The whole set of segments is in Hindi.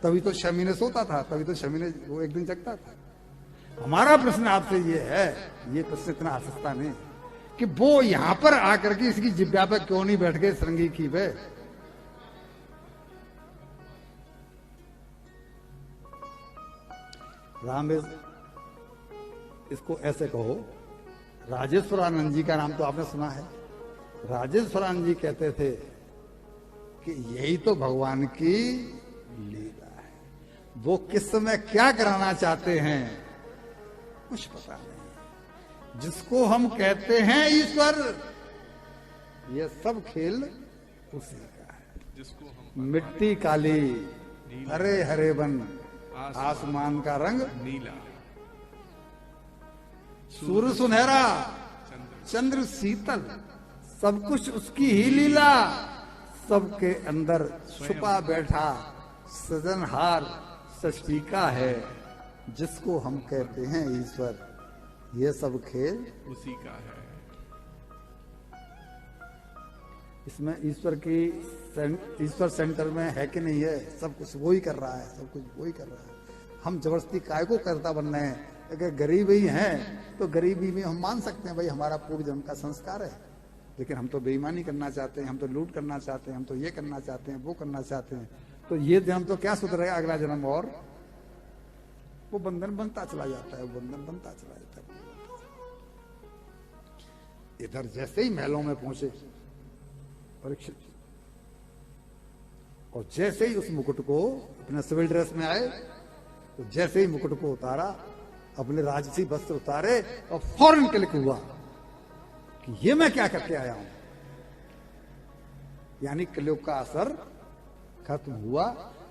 तभी तो 6 महीने सोता था, तभी तो 6 महीने वो एक दिन जगता था। हमारा प्रश्न आपसे ये है, ये प्रश्न इतना आसस्ता नहीं कि वो यहां पर आकर के इसकी जिब्या पे क्यों नहीं बैठ गए सरंगी की पे। राम इसको ऐसे कहो, राजेश्वरानंद जी का नाम तो आपने सुना है। राजेश्वरानंद जी कहते थे कि यही तो भगवान की लीला है। वो किस समय क्या कराना चाहते हैं कुछ पता नहीं। जिसको हम कहते हैं ईश्वर, ये सब खेल उसी का है। जिसको हम मिट्टी काली, हरे हरे वन, आसमान का रंग नीला, सूर्य सुनहरा, चंद्र शीतल, सब कुछ उसकी ही लीला। सबके अंदर छुपा बैठा सृजनहार सृष्टि का है, जिसको हम कहते हैं ईश्वर। ये सब खेल उसी का है। इसमें ईश्वर की ईश्वर सेंटर में है कि नहीं है? सब कुछ वो ही कर रहा है, सब कुछ वो ही कर रहा है। हम जबरदस्ती काय को करता बन रहे हैं। अगर गरीब ही हैं तो गरीबी में हम मान सकते हैं भाई हमारा पूर्व जन्म का संस्कार है, लेकिन हम तो बेईमानी करना चाहते हैं, हम तो लूट करना चाहते हैं, हम तो ये करना चाहते हैं, वो करना चाहते हैं। तो ये जन्म तो क्या सुधरेगा, अगला जन्म और वो बंधन बनता चला जाता है, वो बंधन बनता चला जाता है। इधर जैसे ही महलों में पहुंचे परीक्षित, और जैसे ही उस मुकुट को अपने सिविल ड्रेस में आए, तो जैसे ही मुकुट को उतारा, अपने राजसी वस्त्र उतारे और फौरन क्लिक हुआ कि ये मैं क्या करके आया हूं। यानी कलयुग का असर खत्म हुआ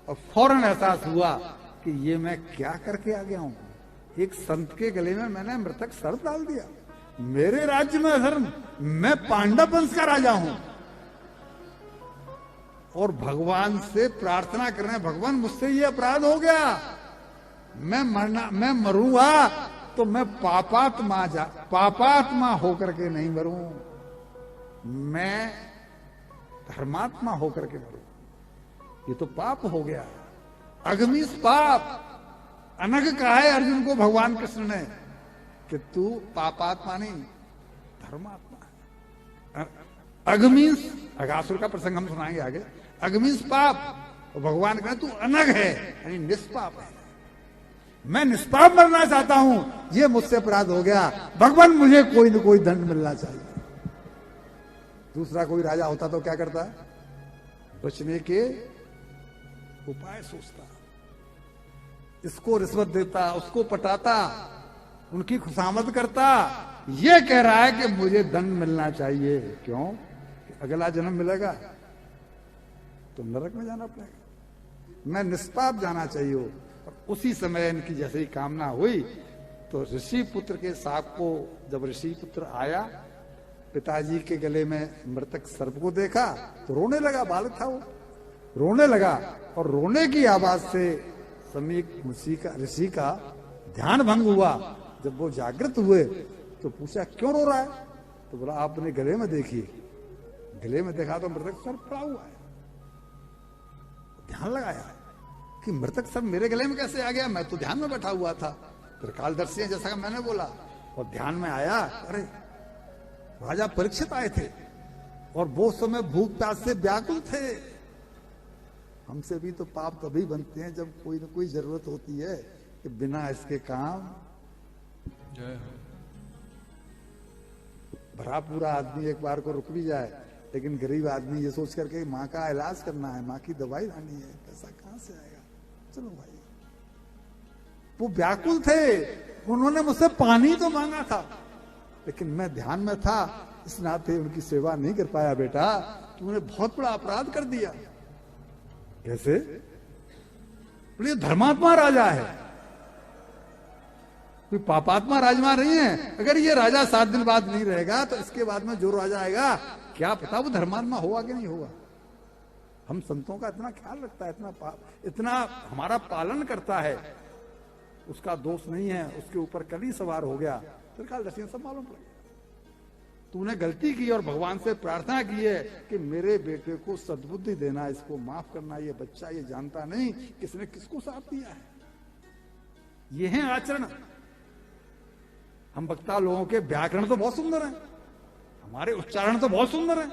और फौरन एहसास हुआ कि ये मैं क्या करके आ गया हूं। एक संत के गले में मैंने मृतक सर्प डाल दिया। मेरे राज्य में धर्म, मैं पांडव वंश का राजा हूं, और भगवान से प्रार्थना कर रहे हैं, भगवान मुझसे ये अपराध हो गया, मैं मरूंगा तो मैं पापात्मा होकर के नहीं मरूं, मैं धर्मात्मा होकर के मरूं। ये तो पाप हो गया, अगमीस पाप। अनग कहा है अर्जुन को भगवान कृष्ण ने कि तू पापात्मा नहीं धर्मात्मा। अगमीस, अगासुर का प्रसंग हम सुनाएंगे आगे। अगमीस पाप, और भगवान कहते तू अनग है, यानी निष्पाप है। मैं निष्पाप मरना चाहता हूं, ये मुझसे अपराध हो गया, भगवान मुझे कोई न कोई दंड मिलना चाहिए। दूसरा कोई राजा होता तो क्या करता, बचने के उपाय सोचता, इसको रिश्वत देता, उसको पटाता, उनकी खुशामद करता। ये कह रहा है कि मुझे दंड मिलना चाहिए। क्यों? अगला जन्म मिलेगा तो नरक में जाना पड़ेगा, मैं निष्पाप जाना चाहिए। और उसी समय इनकी जैसे ही कामना हुई तो ऋषि पुत्र के साप को, जब ऋषि पुत्र आया, पिताजी के गले में मृतक सर्प को देखा तो रोने लगा। बालक था वो, रोने लगा, और रोने की आवाज से समीप ऋषि का ध्यान भंग हुआ। जब वो जागृत हुए तो पूछा क्यों रो रहा है, तो बोला आपने गले में देखिए। गले में देखा तो मृतक सर्प पड़ा हुआ है। ध्यान लगाया कि मृतक सर्प मेरे गले में कैसे आ गया, मैं तो ध्यान में बैठा हुआ था। फिर कालदर्शी है जैसा मैंने बोला, और ध्यान में आया, अरे राजा परीक्षित आए थे और वो समय भूख प्यास से व्याकुल थे। हमसे भी तो पाप तभी बनते हैं जब कोई न कोई जरूरत होती है कि बिना इसके काम। जय हो। भरा पूरा आदमी एक बार को रुक भी जाए, लेकिन गरीब आदमी ये सोच करके माँ का इलाज करना है, माँ की दवाई लानी है, पैसा कहां से आएगा, चलो भाई। वो व्याकुल थे, उन्होंने मुझसे पानी तो मांगा था, लेकिन मैं ध्यान में था, इस नाते उनकी सेवा नहीं कर पाया। बेटा तूने बहुत बड़ा अपराध कर दिया। कैसे? बोले धर्मात्मा राजा है, कोई पापात्मा राजमा नहीं है। अगर ये राजा 7 दिन बाद नहीं रहेगा तो इसके बाद में जो राजा आएगा क्या पता वो धर्मात्मा होगा कि नहीं होगा। हम संतों का इतना ख्याल रखता है, इतना हमारा पालन करता है, उसका दोष नहीं है, उसके ऊपर कली सवार हो गया, फिर काल दर्शन सब मालूम पड़ गया। तूने गलती की और भगवान से प्रार्थना की है कि मेरे बेटे को सद्बुद्धि देना, इसको माफ करना। ये बच्चा ये जानता नहीं किसने किसको साथ दिया है। ये है आचरण। हम वक्ता लोगों के व्याकरण तो बहुत सुंदर हैं, हमारे उच्चारण तो बहुत सुंदर हैं।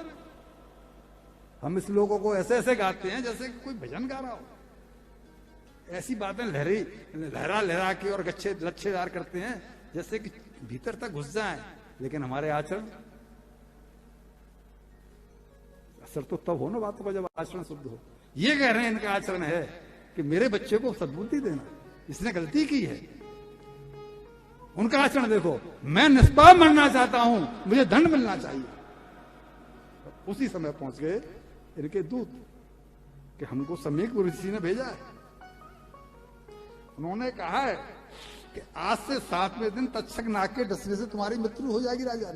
हम इस लोगों को ऐसे ऐसे गाते हैं जैसे कोई भजन गा रहा हो। ऐसी बातें लहरा लहरा के और गच्छे लच्छेदार करते हैं जैसे कि भीतर तक घुस जाए, लेकिन हमारे आचरण, असर तो तब हो ना बातों का जब आचरण शुद्ध हो। ये कह रहे हैं इनका आचरण है कि मेरे बच्चे को सद्बुद्धि देना, इसने गलती की है। उनका आचरण देखो, मैं निष्पाप मरना चाहता हूं, मुझे दंड मिलना चाहिए। उसी समय पहुंच गए इनके दूत कि हमको समीक ऋषि ने भेजा है। उन्होंने कहा है कि आज से 7वें दिन तक्षक नाग के डसने से तुम्हारी मृत्यु हो जाएगी राजा।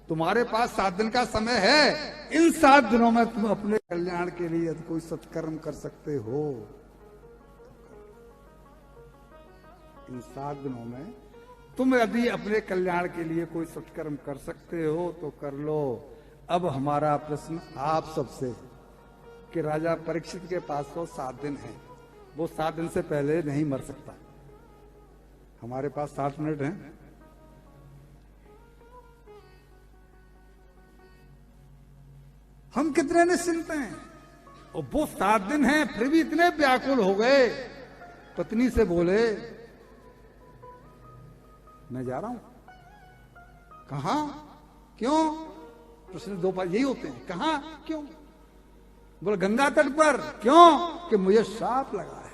तुम्हारे पास 7 दिन का समय है। इन 7 दिनों में तुम अपने कल्याण के लिए यदि कोई सत्कर्म कर सकते हो, इन 7 दिनों में तुम यदि अपने कल्याण के लिए कोई सत्कर्म कर सकते हो तो कर लो। अब हमारा प्रश्न आप सबसे कि राजा परीक्षित के पास तो 7 दिन है, वो 7 दिन से पहले नहीं मर सकता। हमारे पास 60 मिनट हैं। हम कितने निश्चिंत हैं, और वो 7 दिन हैं फिर भी इतने व्याकुल हो गए। पत्नी से बोले मैं जा रहा हूं। कहां, क्यों? प्रश्न 2 बार यही होते हैं, कहां, क्यों? बोले गंगा तट पर। क्यों? कि मुझे श्राप लगा है,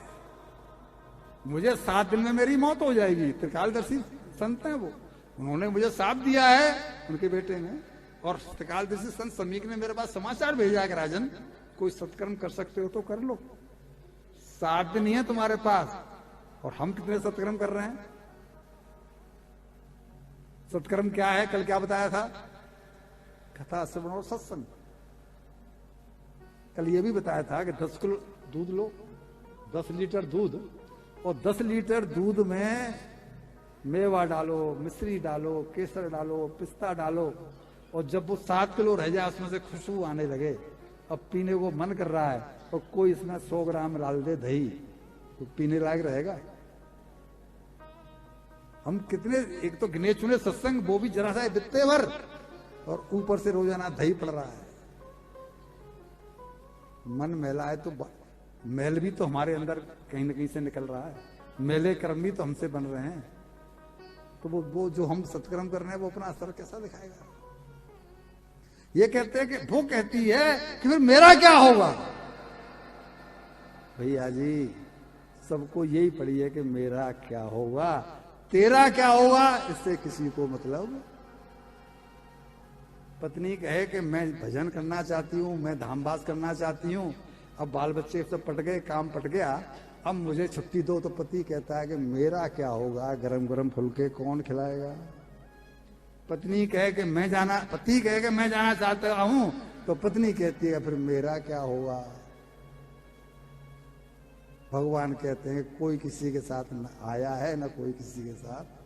मुझे 7 दिन में मेरी मौत हो जाएगी। त्रिकालदर्शी संत हैं वो, उन्होंने मुझे श्राप दिया है, उनके बेटे ने। और त्रिकालदर्शी संत समीक ने मेरे पास समाचार भेजा है कि राजन कोई सत्कर्म कर सकते हो तो कर लो। 7 दिन ही है तुम्हारे पास, और हम कितने सत्कर्म कर रहे हैं। सत्कर्म क्या है? कल क्या बताया था? कथा श्रवण और सत्संग। कल ये भी बताया था कि 10 किलो दूध लो, 10 लीटर दूध, और 10 लीटर दूध में मेवा डालो, मिश्री डालो, केसर डालो, पिस्ता डालो, और जब वो 7 किलो रह जाए उसमें से खुशबू आने लगे, अब पीने को मन कर रहा है, और कोई इसमें 100 ग्राम डाल दे दही, तो पीने लायक रहेगा। हम कितने, एक तो गिने चुने सत्संग, वो भी जरा सा बित्ते भर, और ऊपर से रोजाना दही पड़ रहा है। मन मैला है तो मैल भी तो हमारे अंदर कहीं ना कहीं से निकल रहा है, मेले कर्म भी तो हमसे बन रहे हैं। तो वो जो हम सत्कर्म कर रहे हैं वो अपना असर कैसा दिखाएगा? ये कहते हैं कि वो कहती है कि फिर मेरा क्या होगा। भैया जी सबको यही पड़ी है कि मेरा क्या होगा, तेरा क्या होगा इससे किसी को मतलब। पत्नी कहे कि मैं भजन करना चाहती हूँ, मैं धामवास करना चाहती हूँ, अब बाल बच्चे सब पट गए, काम पट गया, अब मुझे छुट्टी दो। तो पति कहता है कि मेरा क्या होगा, गरम गरम फुलके कौन खिलाएगा। पत्नी कहे कि मैं जाना, पति कहे कि मैं जाना चाहता हूं, तो पत्नी कहती है फिर मेरा क्या होगा। भगवान कहते हैं कोई किसी के साथ न आया है न कोई किसी के साथ